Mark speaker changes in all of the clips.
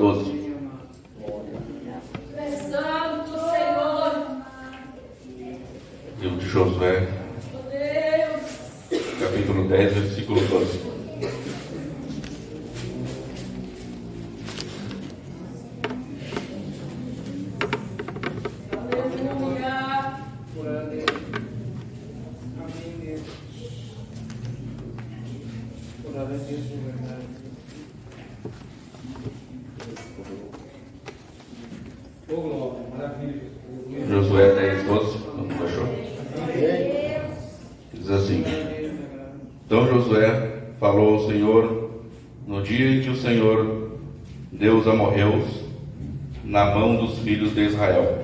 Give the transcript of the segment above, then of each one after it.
Speaker 1: 12.
Speaker 2: Santo Senhor.
Speaker 1: Livro de Josué, capítulo 10, versículo 12. Josué 10, 12, não achou? Diz assim: Então Josué falou ao Senhor no dia em que o Senhor deu os amorreus na mão dos filhos de Israel,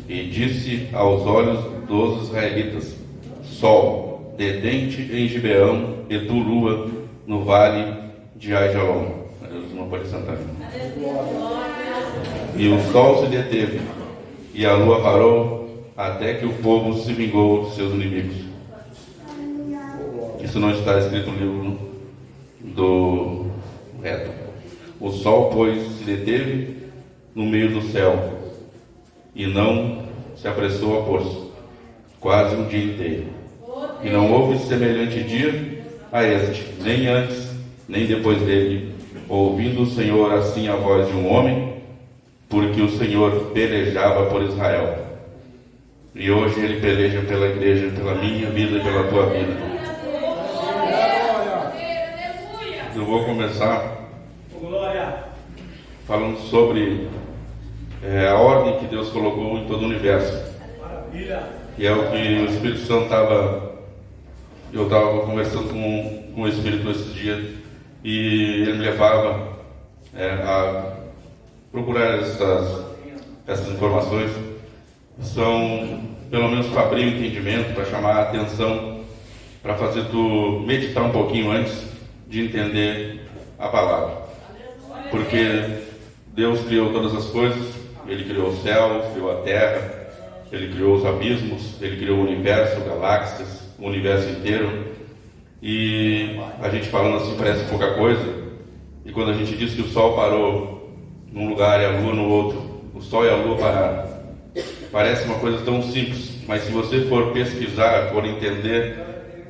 Speaker 1: e disse aos olhos dos israelitas: Sol, detente em Gibeão, e tu, lua, no vale de Aijalon. Não pode sentar. E o sol se deteve, e a lua parou, até que o povo se vingou de seus inimigos. Isso não está escrito no livro do reto. O sol, pois, se deteve no meio do céu, e não se apressou a pôr-se, quase um dia inteiro. E não houve semelhante dia a este, nem antes, nem depois dele, ouvindo o Senhor assim a voz de um homem, porque o Senhor pelejava por Israel. E hoje Ele peleja pela igreja, pela minha vida e pela tua vida. Eu vou começar falando sobre a ordem que Deus colocou em todo o universo. E é o que o Espírito Santo eu estava conversando com o Espírito esses dias, e ele me levava a procurar essas informações. São pelo menos para abrir o entendimento, para chamar a atenção, para fazer tu meditar um pouquinho antes de entender a palavra. Porque Deus criou todas as coisas. Ele criou os céus, criou a terra, Ele criou os abismos, Ele criou o universo, galáxias, o universo inteiro. E a gente falando assim parece pouca coisa. E quando a gente diz que o sol parou num lugar e a lua no outro, o sol e a lua pararam, parece uma coisa tão simples, mas se você for pesquisar, for entender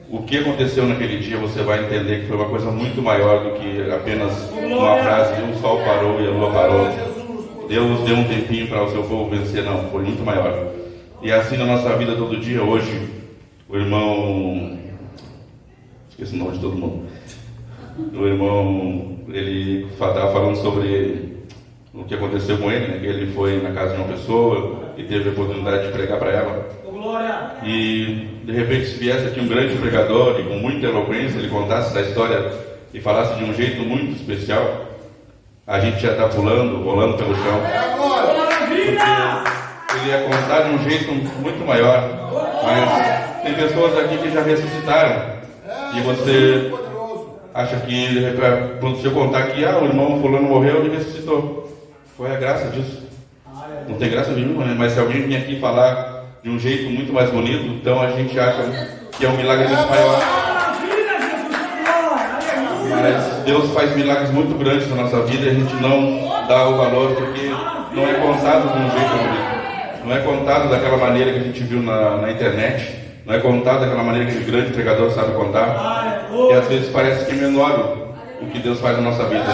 Speaker 1: o que aconteceu naquele dia, você vai entender que foi uma coisa muito maior do que apenas uma frase de um sol parou e a lua parou. Deus deu um tempinho para o seu povo vencer. Não, foi muito maior. E assim na nossa vida todo dia. Hoje o irmão, esqueci o nome de todo mundo, o irmão, ele estava falando sobre o que aconteceu com ele, né? Que ele foi na casa de uma pessoa e teve a oportunidade de pregar para ela. E de repente, se viesse aqui um grande pregador e com muita eloquência, ele contasse essa história e falasse de um jeito muito especial, a gente já está pulando, rolando pelo chão. Porque ele ia contar de um jeito muito maior. Mas tem pessoas aqui que já ressuscitaram. E você acha que, se eu contar que o irmão fulano morreu, ele ressuscitou. Qual é a graça disso? Não tem graça nenhuma, né? Mas se alguém vir aqui falar de um jeito muito mais bonito, então a gente acha que é um milagre muito maior. Mas Deus faz milagres muito grandes na nossa vida e a gente não dá o valor, porque não é contado de um jeito bonito. Não é contado daquela maneira que a gente viu na internet. Não é contado daquela maneira que o grande pregador sabe contar. E às vezes parece que é menor o que Deus faz na nossa vida.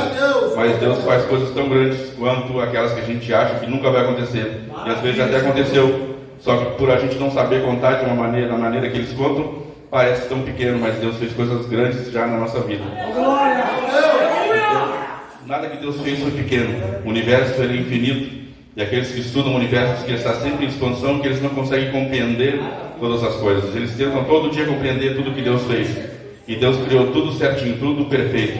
Speaker 1: Mas Deus faz coisas tão grandes quanto aquelas que a gente acha que nunca vai acontecer. E às vezes até aconteceu. Só que por a gente não saber contar de uma maneira, da maneira que eles contam, parece tão pequeno, mas Deus fez coisas grandes já na nossa vida. Nada que Deus fez foi pequeno. O universo ele é infinito. E aqueles que estudam o universo, que ele está sempre em expansão, que eles não conseguem compreender todas as coisas. Eles tentam todo dia compreender tudo que Deus fez. E Deus criou tudo certinho, tudo perfeito.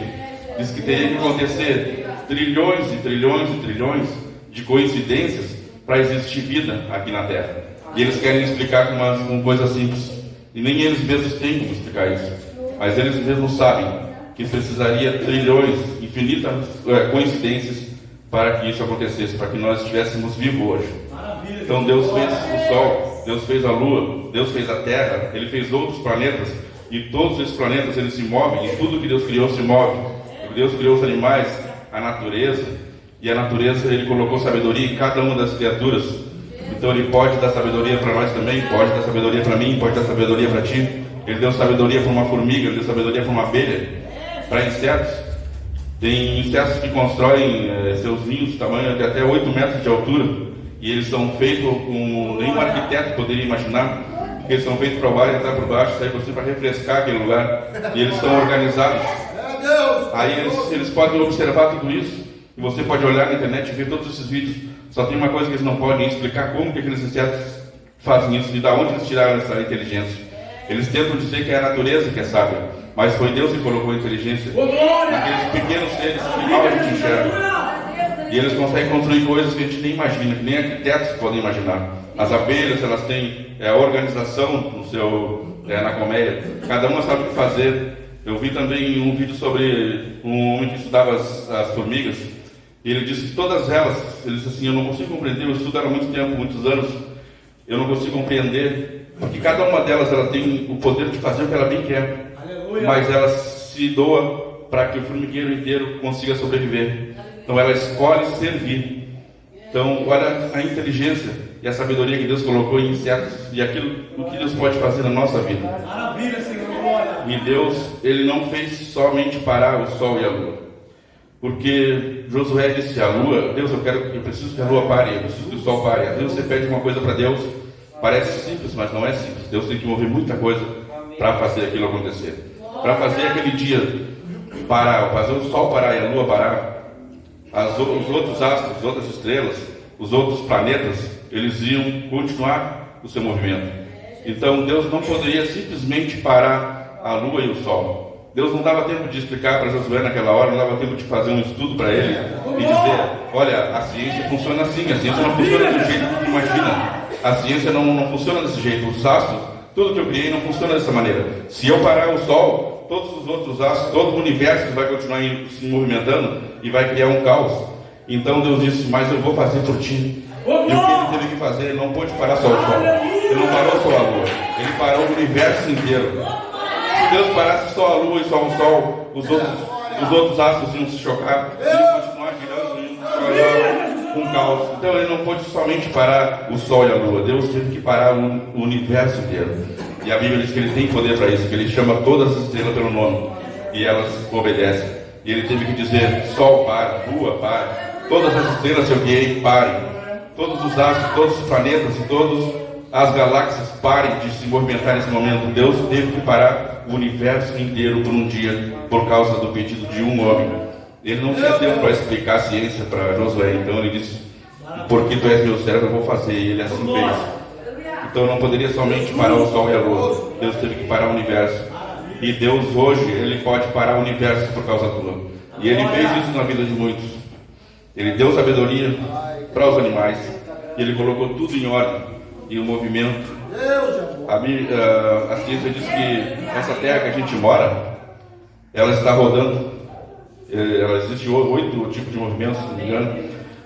Speaker 1: Diz que teria que acontecer trilhões e trilhões e trilhões de coincidências para existir vida aqui na Terra. E eles querem explicar com coisas simples. E nem eles mesmos têm como explicar isso. Mas eles mesmos sabem que precisaria trilhões, infinitas coincidências para que isso acontecesse, para que nós estivéssemos vivos hoje. Então Deus fez o Sol, Deus fez a Lua, Deus fez a Terra, Ele fez outros planetas, e todos esses planetas eles se movem, e tudo que Deus criou se move. Deus criou os animais, a natureza, E a natureza, Ele colocou sabedoria em cada uma das criaturas. Então Ele pode dar sabedoria para nós também, pode dar sabedoria para mim, pode dar sabedoria para ti. Ele deu sabedoria para uma formiga, Ele deu sabedoria para uma abelha, para insetos. Tem insetos que constroem seus ninhos de tamanho de até 8 metros de altura, e eles são feitos como nenhum arquiteto poderia imaginar, porque eles são feitos para o ar entrar por baixo, sair por cima para refrescar aquele lugar, e eles são organizados. Aí eles podem observar tudo isso, e você pode olhar na internet e ver todos esses vídeos. Só tem uma coisa que eles não podem explicar: como que aqueles insetos fazem isso e de onde eles tiraram essa inteligência. Eles tentam dizer que é a natureza que é sábia, mas foi Deus que colocou a inteligência naqueles pequenos seres que mal a gente enxerga. E eles conseguem construir coisas que a gente nem imagina, que nem arquitetos podem imaginar. As abelhas, elas têm a organização no na colmeia. Cada uma sabe o que fazer. Eu vi também um vídeo sobre um homem que estudava as formigas. E ele disse que todas elas, ele disse assim: eu não consigo compreender, eu estudo há muito tempo, muitos anos, eu não consigo compreender, porque cada uma delas ela tem o poder de fazer o que ela bem quer. Aleluia. Mas ela se doa para que o formigueiro inteiro consiga sobreviver. Então ela escolhe servir. Então olha a inteligência e a sabedoria que Deus colocou em insetos e o que Deus pode fazer na nossa vida.
Speaker 3: Maravilha, Senhor, glória.
Speaker 1: E Deus, Ele não fez somente parar o sol e a lua, porque Josué disse à lua: Deus, eu preciso que a lua pare, eu preciso que o sol pare. Às vezes você pede uma coisa para Deus, parece simples, mas não é simples. Deus tem que mover muita coisa para fazer aquilo acontecer, para fazer aquele dia parar, fazer o sol parar e a lua parar. Os outros astros, as outras estrelas, os outros planetas, eles iam continuar o seu movimento. Então Deus não poderia simplesmente parar a lua e o sol. Deus não dava tempo de explicar para Josué naquela hora, não dava tempo de fazer um estudo para ele e dizer: olha, a ciência funciona assim, a ciência não funciona do jeito que tu imagina, a ciência não funciona desse jeito, os astros, tudo que eu criei não funciona dessa maneira. Se eu parar o sol, todos os outros astros, todo o universo vai continuar se movimentando e vai criar um caos. Então Deus disse: mas eu vou fazer por ti. E o que ele teve que fazer? Ele não pôde parar só o sol, ele não parou só a lua, ele parou o universo inteiro. Se Deus parasse só a lua e só o sol, os outros astros iam se chocar, iam continuar girando, iam um caos. Então ele não pôde somente parar o sol e a lua, Deus teve que parar o universo inteiro. E a Bíblia diz que Ele tem poder para isso, que Ele chama todas as estrelas pelo nome e elas obedecem. E Ele teve que dizer: sol para, lua para, todas as estrelas que eu criei parem, todos os astros, todos os planetas e todas as galáxias parem de se movimentar nesse momento. Deus teve que parar o universo inteiro por um dia, por causa do pedido de um homem. Ele não tinha tempo para explicar a ciência para Josué, então ele disse: porque tu és meu servo, eu vou fazer. E ele assim fez. Então não poderia somente parar o sol e a lua, Deus teve que parar o universo. E Deus hoje, Ele pode parar o universo por causa tua. E Ele fez isso na vida de muitos. Ele deu sabedoria para os animais, e Ele colocou tudo em ordem e o movimento. A ciência diz que essa terra que a gente mora, ela está rodando. Ela existe 8 tipos de movimentos, se não me engano,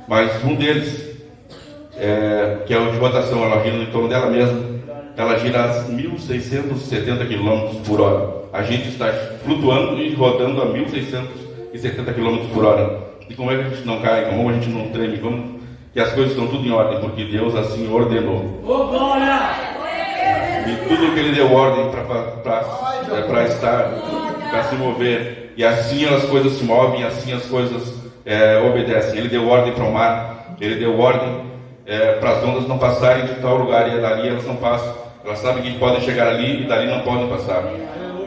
Speaker 1: mas um deles, que é o de rotação, ela gira em torno dela mesma, ela gira a 1.670 km por hora. A gente está flutuando e rodando a 1.670 km por hora. E como é que a gente não cai? Como a gente não treme? Como que as coisas estão tudo em ordem? Porque Deus assim ordenou. E tudo que Ele deu ordem para estar, para se mover. E assim as coisas se movem, assim as coisas obedecem. Ele deu ordem para o mar, Ele deu ordem para as ondas não passarem de tal lugar, e dali elas não passam. Elas sabem que podem chegar ali e dali não podem passar.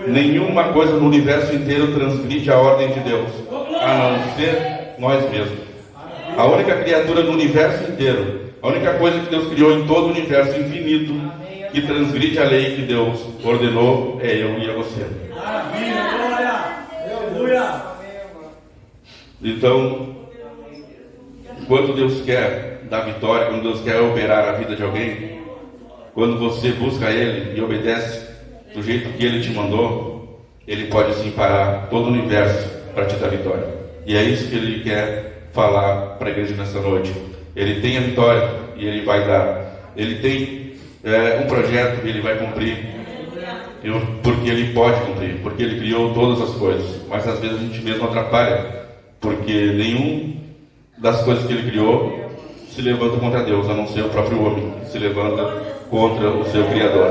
Speaker 1: Nenhuma coisa no universo inteiro transgride a ordem de Deus, a não ser nós mesmos. A única criatura no universo inteiro, a única coisa que Deus criou em todo o universo infinito que transgride a lei que Deus ordenou é eu e é você. Então, quando Deus quer dar vitória, quando Deus quer operar a vida de alguém, quando você busca Ele e obedece do jeito que Ele te mandou, Ele pode sim parar todo o universo para te dar vitória. E é isso que Ele quer falar para a igreja nessa noite. Ele tem a vitória e Ele vai dar. Ele tem um projeto e Ele vai cumprir, porque Ele pode cumprir, porque Ele criou todas as coisas. Mas às vezes a gente mesmo atrapalha, porque nenhum das coisas que ele criou se levanta contra Deus, a não ser o próprio homem que se levanta contra o seu Criador.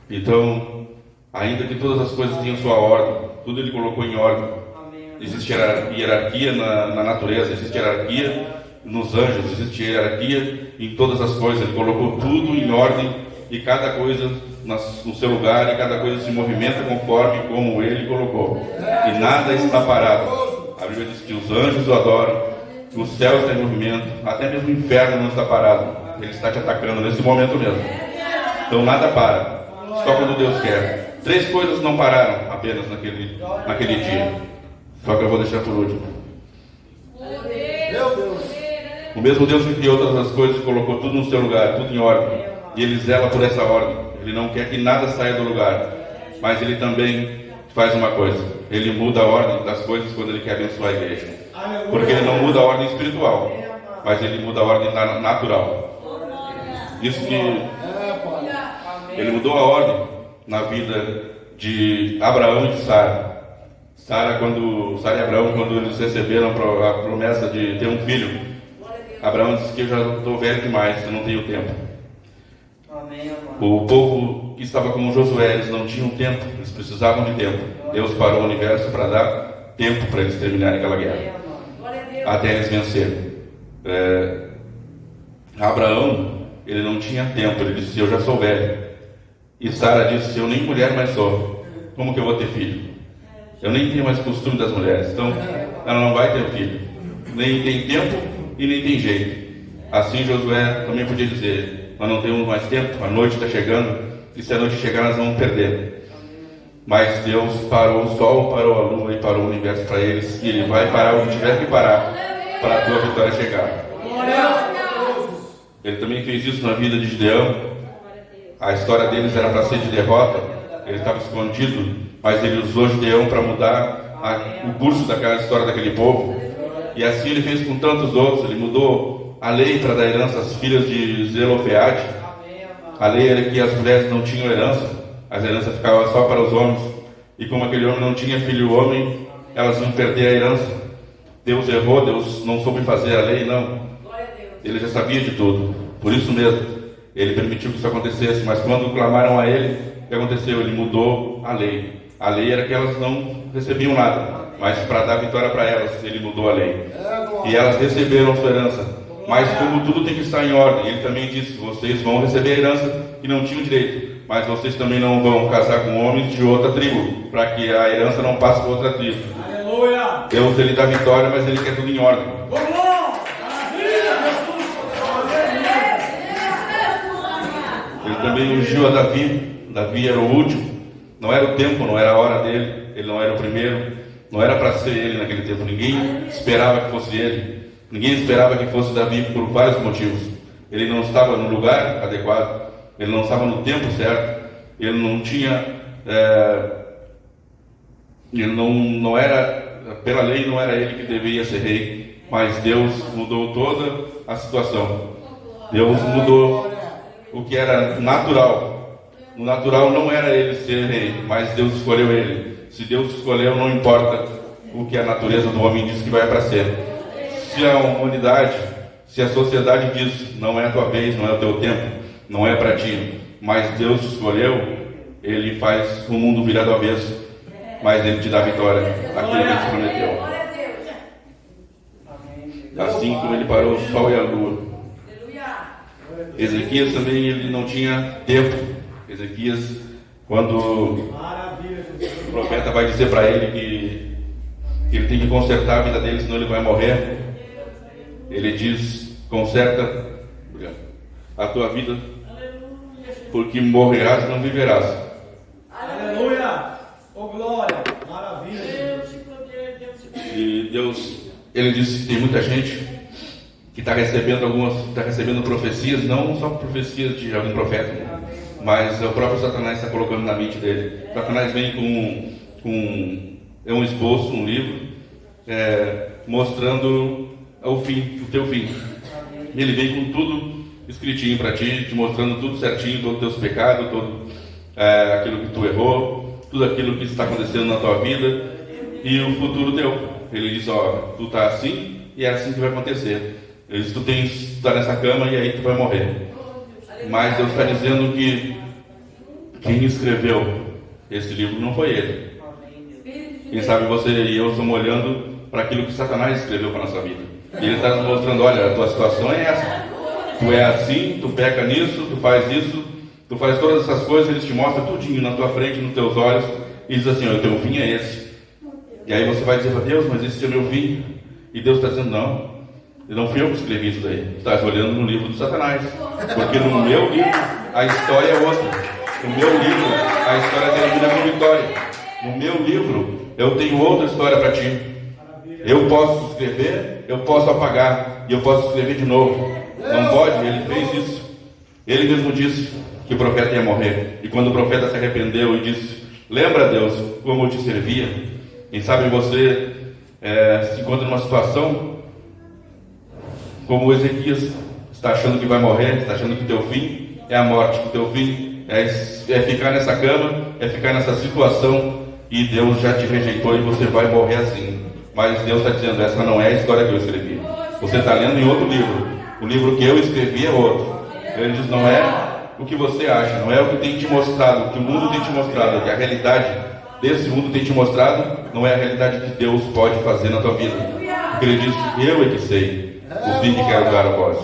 Speaker 1: Então, ainda que todas as coisas tenham sua ordem, tudo ele colocou em ordem. Existe hierarquia na natureza, existe hierarquia nos anjos, existe hierarquia em todas as coisas. Ele colocou tudo em ordem e cada coisa no seu lugar, e cada coisa se movimenta conforme como ele colocou. E nada está parado. A Bíblia diz que os anjos o adoram, que o céu está em movimento, até mesmo o inferno não está parado. Ele está te atacando nesse momento mesmo. Então nada para, só quando Deus quer. 3 coisas não pararam apenas naquele dia. Só que eu vou deixar por último. O mesmo Deus que criou todas as coisas, colocou tudo no seu lugar, tudo em ordem. E Ele zela por essa ordem. Ele não quer que nada saia do lugar. Mas Ele também faz uma coisa: Ele muda a ordem das coisas quando Ele quer abençoar a igreja. Porque Ele não muda a ordem espiritual, mas Ele muda a ordem natural. Isso que Ele mudou a ordem na vida de Abraão e de Sara. Sara e Abraão, quando eles receberam a promessa de ter um filho, Abraão disse que eu já estou velho demais, eu não tenho tempo. O povo que estava com Josué, eles não tinham tempo, eles precisavam de tempo. Deus parou o universo para dar tempo para eles terminarem aquela guerra, até eles vencerem. Abraão, ele não tinha tempo, ele disse: eu já sou velho. E Sara disse: eu nem mulher mais sou, como que eu vou ter filho? Eu nem tenho mais costume das mulheres, então ela não vai ter filho. Nem tem tempo e nem tem jeito. Assim Josué também podia dizer: nós não temos mais tempo, a noite está chegando, e se a noite chegar nós vamos perder. Mas Deus parou o sol, parou a lua e parou o universo para eles, e Ele vai parar o que tiver que parar para a tua vitória chegar. Ele também fez isso na vida de Gideão. A história deles era para ser de derrota, ele estava escondido, mas ele usou Gideão para mudar o curso daquela história daquele povo. E assim ele fez com tantos outros. Ele mudou a lei para dar herança às filhas de Zelofeade. A lei era que as mulheres não tinham herança, as heranças ficavam só para os homens. E como aquele homem não tinha filho homem, elas iam perder a herança. Deus errou, Deus não soube fazer a lei, não. Ele já sabia de tudo. Por isso mesmo, Ele permitiu que isso acontecesse. Mas quando clamaram a Ele, o que aconteceu? Ele mudou a lei. A lei era que elas não recebiam nada, mas para dar vitória para elas, Ele mudou a lei. E elas receberam sua herança. Mas como tudo tem que estar em ordem, Ele também disse: vocês vão receber a herança que não tinham direito, mas vocês também não vão casar com homens de outra tribo, para que a herança não passe para outra tribo. Aleluia! Deus, Ele dá vitória, mas Ele quer tudo em ordem. Ele também ungiu a Davi. Davi era o último. Não era o tempo, não era a hora dele. Ele não era o primeiro. Não era para ser ele naquele tempo. Ninguém esperava que fosse ele. Ninguém esperava que fosse Davi por vários motivos. Ele não estava no lugar adequado. Ele não estava no tempo certo. Ele não tinha... ele não era... Pela lei não era ele que deveria ser rei. Mas Deus mudou toda a situação. Deus mudou o que era natural. No natural não era ele ser rei, mas Deus escolheu ele. Se Deus escolheu, não importa o que a natureza do homem diz que vai para ser. Se a humanidade, se a sociedade diz: não é a tua vez, não é o teu tempo, não é para ti, mas Deus te escolheu, Ele faz o mundo virar do avesso, mas Ele te dá vitória, aquilo que Ele te prometeu. Assim como Ele parou o sol e a lua. Ezequias também, ele não tinha tempo. Ezequias, quando o profeta vai dizer para ele que ele tem que consertar a vida dele, senão ele vai morrer, ele diz: conserta a tua vida, porque morrerás e não viverás.
Speaker 3: Aleluia! Oh glória! Maravilha!
Speaker 1: E Deus, Ele disse que tem muita gente que está recebendo profecias, não só profecias de algum profeta, mas o próprio Satanás está colocando na mente dele. Satanás vem com um esboço, um livro, mostrando o fim, o teu fim. Ele vem com tudo escritinho para ti, te mostrando tudo certinho, todos os teus pecados, todo aquilo que tu errou, tudo aquilo que está acontecendo na tua vida e o futuro teu. Ele diz, ó, tu tá assim e é assim que vai acontecer. Ele diz, tu tá nessa cama e aí tu vai morrer. Mas Deus está dizendo que quem escreveu esse livro não foi ele. Quem sabe você e eu estamos olhando para aquilo que Satanás escreveu para a nossa vida. E ele está nos mostrando, olha, a tua situação é essa. Tu é assim, tu peca nisso, tu faz isso, tu faz todas essas coisas, ele te mostra tudinho na tua frente, nos teus olhos, e diz assim, o teu fim é esse. E aí você vai dizer para Deus, mas esse é o meu fim. E Deus está dizendo, não fui eu que escrevi isso daí. Tu estás olhando no livro de Satanás. Porque no meu livro a história é outra. No meu livro a história termina com vitória. No meu livro eu tenho outra história para ti. Eu posso escrever, eu posso apagar e eu posso escrever de novo. Não pode? Ele fez isso. Ele mesmo disse que o profeta ia morrer. E quando o profeta se arrependeu e disse, lembra, Deus, como eu te servia? Quem sabe você se encontra numa situação como o Ezequias, está achando que vai morrer, está achando que o teu fim é a morte, que o teu fim é ficar nessa cama, é ficar nessa situação, e Deus já te rejeitou e você vai morrer assim. Mas Deus está dizendo, essa não é a história que eu escrevi. Você está lendo em outro livro. O livro que eu escrevi é outro. Ele diz, não é o que você acha, não é o que tem te mostrado, o que o mundo tem te mostrado, que a realidade desse mundo tem te mostrado, não é a realidade que Deus pode fazer na tua vida. Porque ele diz, eu é que sei o fim que quero dar a vós.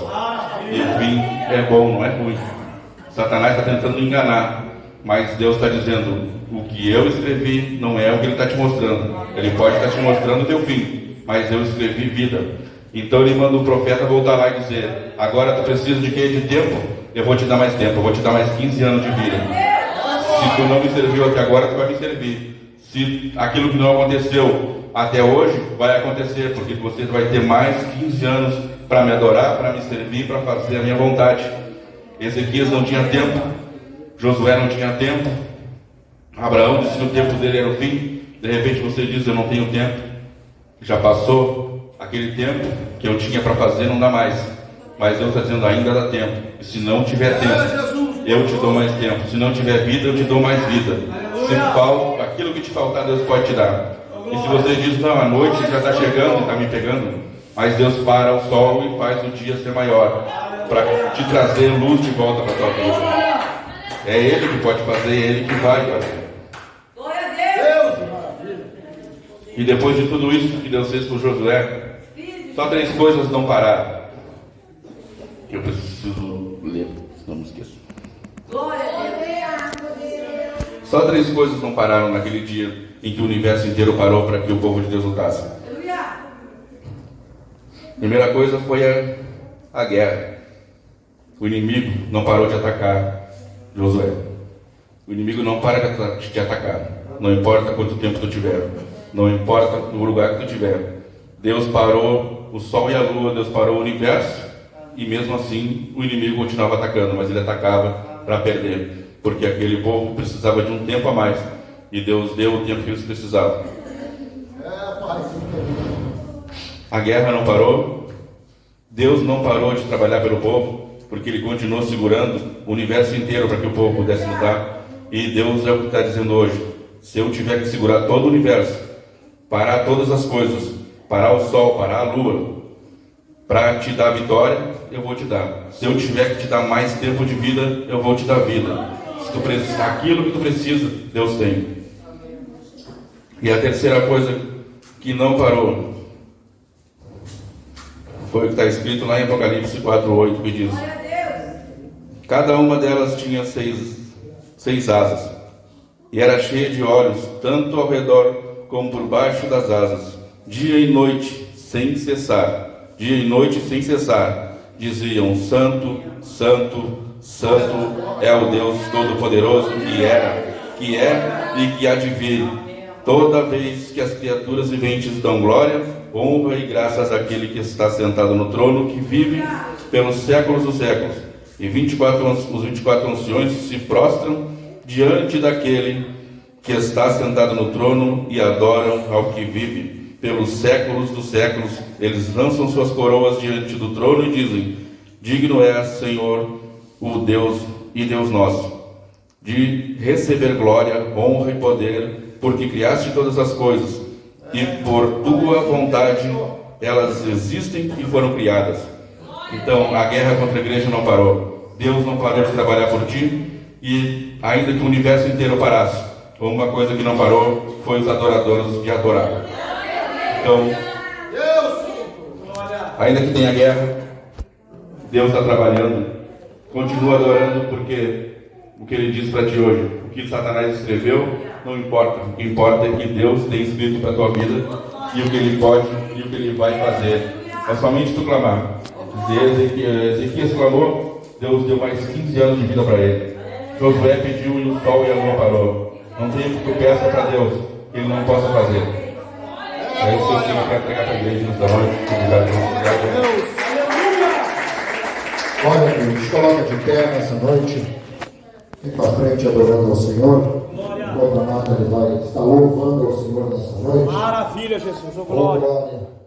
Speaker 1: E o fim é bom, não é ruim. Satanás está tentando enganar, mas Deus está dizendo, o que eu escrevi não é o que ele está te mostrando. Ele pode estar te mostrando o teu fim, mas eu escrevi vida. Então ele manda o profeta voltar lá e dizer, agora tu precisa de quê? De tempo? Eu vou te dar mais tempo, eu vou te dar mais 15 anos de vida. Se tu não me serviu até agora, tu vai me servir. Se aquilo que não aconteceu até hoje, vai acontecer, porque você vai ter mais 15 anos para me adorar, para me servir, para fazer a minha vontade. Ezequias não tinha tempo, Josué não tinha tempo, Abraão disse que o tempo dele era o fim. De repente você diz, eu não tenho tempo. Já passou aquele tempo que eu tinha para fazer, não dá mais. Mas Deus está dizendo, ainda dá tempo. E se não tiver tempo, eu te dou mais tempo. Se não tiver vida, eu te dou mais vida. Se falta, aquilo que te faltar, Deus pode te dar. E se você diz, não, a noite já está chegando, está me pegando, mas Deus para o sol e faz o dia ser maior, para te trazer luz de volta para a tua vida. É Ele que pode fazer, é Ele que vai fazer.
Speaker 2: Glória a Deus!
Speaker 1: E depois de tudo isso que Deus fez por Josué, só 3 coisas não pararam. Eu preciso ler, senão me esqueço.
Speaker 2: Glória a Deus!
Speaker 1: Só 3 coisas não pararam naquele dia em que o universo inteiro parou para que o povo de Deus lutasse. Primeira coisa foi a guerra. O inimigo não parou de atacar Josué. O inimigo não para de te atacar. Não importa quanto tempo tu tiver. Não importa o lugar que tu tiver. Deus parou o sol e a lua, Deus parou o universo, e mesmo assim o inimigo continuava atacando, mas ele atacava para perder, porque aquele povo precisava de um tempo a mais, e Deus deu o tempo que eles precisavam. A guerra não parou, Deus não parou de trabalhar pelo povo, porque Ele continuou segurando o universo inteiro para que o povo pudesse lutar. E Deus é o que está dizendo hoje: se eu tiver que segurar todo o universo, parar todas as coisas, parar o sol, parar a lua, para te dar vitória, eu vou te dar. Se eu tiver que te dar mais tempo de vida, eu vou te dar vida. Se tu precisar, aquilo que tu precisa, Deus tem. E a terceira coisa que não parou foi o que está escrito lá em Apocalipse 4:8, que diz: cada uma delas tinha seis asas, e era cheia de olhos, tanto ao redor como por baixo das asas. Dia e noite, sem cessar, dia e noite sem cessar, diziam: Santo, Santo, Santo é o Deus Todo-Poderoso, que era, que é e que há de vir. Toda vez que as criaturas viventes dão glória, honra e graças àquele que está sentado no trono, que vive pelos séculos dos séculos. E os 24 anciões se prostram diante daquele que está sentado no trono e adoram ao que vive pelos séculos dos séculos. Eles lançam suas coroas diante do trono e dizem: digno é, Senhor, o Deus e Deus nosso, de receber glória, honra e poder, porque criaste todas as coisas, e por tua vontade elas existem e foram criadas. Então a guerra contra a igreja não parou. Deus não parou de trabalhar por ti, e ainda que o universo inteiro parasse, uma coisa que não parou foi os adoradores de adorar. Então, ainda que tenha guerra, Deus está trabalhando. Continua adorando, porque o que Ele diz para ti hoje, o que Satanás escreveu, não importa. O que importa é que Deus tem escrito para a tua vida, e o que Ele pode e o que Ele vai fazer. É somente tu clamar. Ezequias clamou, Deus deu mais 15 anos de vida para ele. Josué pediu e o sol e a lua parou. Não tem o que tu peça para Deus que Ele não possa fazer. É isso que eu quero pregar para a igreja nesta noite. Obrigado.
Speaker 4: Glória a Deus. Coloca de pé nessa noite. Vem para frente adorando ao Senhor. Enquanto a Nata vai estar louvando ao Senhor nessa noite.
Speaker 3: Maravilha, Jesus.
Speaker 4: Oh, glória.